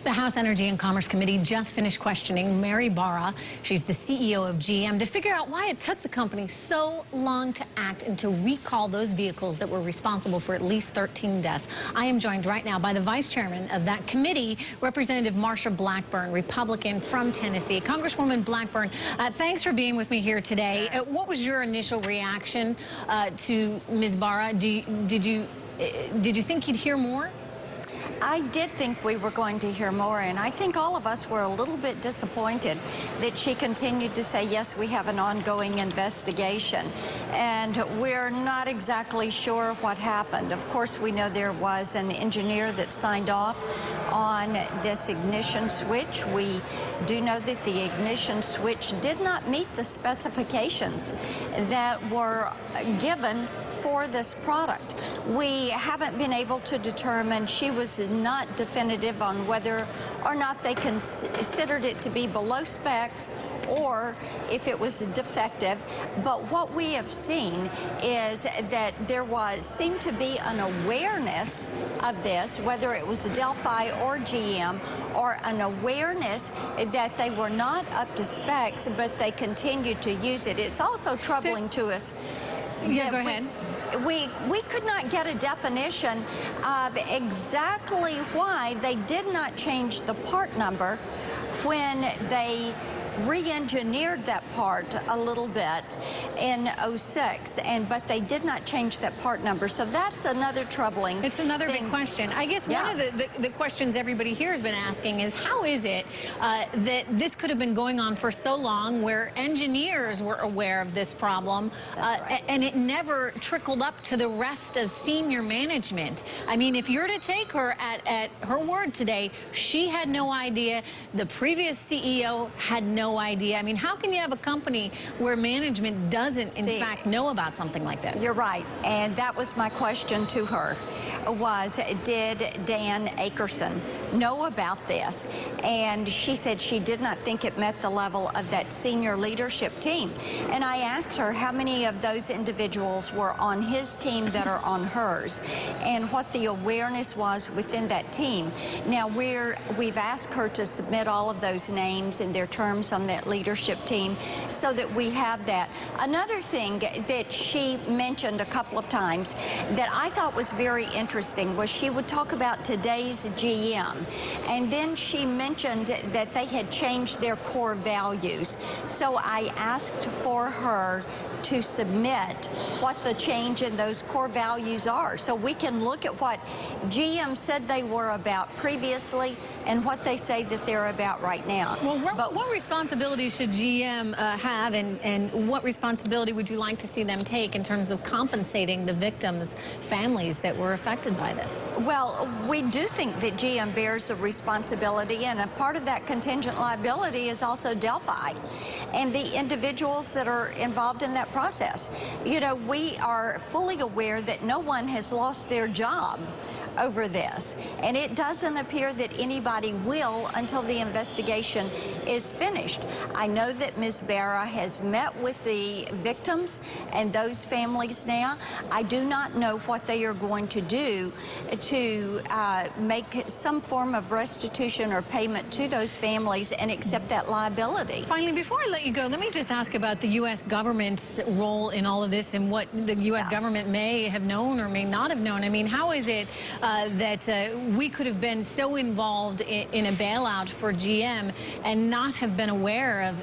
The House Energy and Commerce Committee just finished questioning Mary Barra. She's the CEO of GM, to figure out why it took the company so long to act and to recall those vehicles that were responsible for at least 13 deaths. I am joined right now by the vice chairman of that committee, Representative Marsha Blackburn, Republican from Tennessee. Congresswoman Blackburn, thanks for being with me here today. Sure. What was your initial reaction to Ms. Barra? Did you think you'd hear more? I did think we were going to hear more, and I think all of us were a little bit disappointed that she continued to say, yes, we have an ongoing investigation, and we're not exactly sure what happened. Of course, we know there was an engineer that signed off on this ignition switch. We do know that the ignition switch did not meet the specifications that were given for this product. We haven't been able to determine. She was not definitive on whether or not they considered it to be below specs or if it was defective. But what we have seen is that there seemed to be an awareness of this, whether it was Delphi or GM, or an awareness that they were not up to specs, but they continued to use it. It's also troubling to us. Yeah, go ahead. We could not get a definition of exactly why they did not change the part number when they re-engineered that part a little bit in '06, but they did not change that part number. So that's another troubling It's another thing. big question. I guess one of the questions everybody here has been asking is, how is it that this could have been going on for so long, where engineers were aware of this problem, right. and it never trickled up to the rest of senior management? I mean, if you're to take her at her word today, she had no idea. The previous CEO had no idea. I mean, how can you have a company where management doesn't, in fact, know about something like this? You're right, and that was my question to her, was did Dan Akerson know about this? And she said she did not think it met the level of that senior leadership team. And I asked her how many of those individuals were on his team that are on hers, and what the awareness was within that team. Now, we've asked her to submit all of those names and their terms on that leadership team so that we have that. Another thing that she mentioned a couple of times that I thought was very interesting was she would talk about today's GM, and then she mentioned that they had changed their core values. So I asked for her to submit what the change in those core values are, so we can look at what GM said they were about previously and what they say that they're about right now. Well, what responsibility should GM have, and what responsibility would you like to see them take in terms of compensating the victims' families that were affected by this? Well, we do think that GM bears a responsibility, and a part of that contingent liability is also Delphi and the individuals that are involved in that process. You know, we are fully aware that no one has lost their job over this, and it doesn't appear that anybody will until the investigation is finished. I know that Ms. Barra has met with the victims and those families now. I do not know what they are going to do to make some form of restitution or payment to those families and accept that liability. Finally, before I let you go, let me just ask about the U.S. government's role in all of this and what the U.S. government may have known or may not have known. I mean, how is it that we could have been so involved in a bailout for GM and not have been aware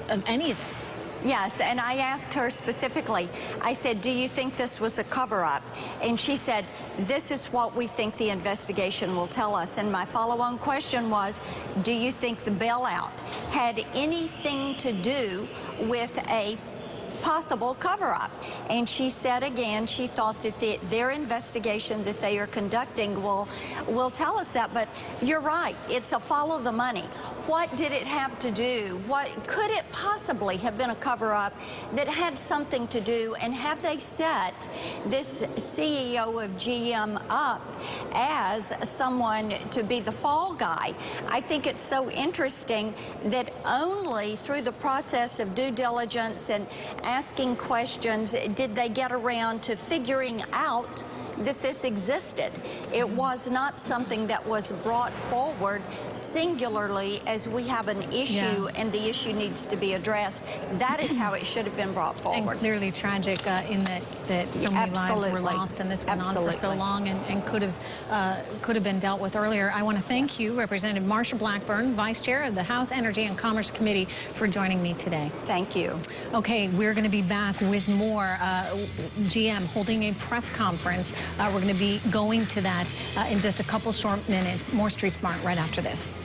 of any of this? Yes, and I asked her specifically, I said, do you think this was a cover-up? And she said, this is what we think the investigation will tell us. And my follow-on question was, do you think the bailout had anything to do with a possible cover-up? And she said again, she thought that their investigation that they are conducting will tell us that. But you're right, it's a follow the money. What did it have to do? What could it possibly have been a cover-up that had something to do? And have they set this CEO of GM up as someone to be the fall guy? I think it's so interesting that only through the process of due diligence and asking questions did they get around to figuring out that this existed. It was not something that was brought forward singularly as we have an issue and the issue needs to be addressed. That is how it should have been brought forward. And clearly tragic in that so many lives were lost, and this went on for so long and could have been dealt with earlier. I want to thank you, Representative Marsha Blackburn, Vice Chair of the House Energy and Commerce Committee, for joining me today. Thank you. Okay, we're going to be back with more. GM holding a press conference. We're going to be going to that in just a couple short minutes. More Street Smart right after this.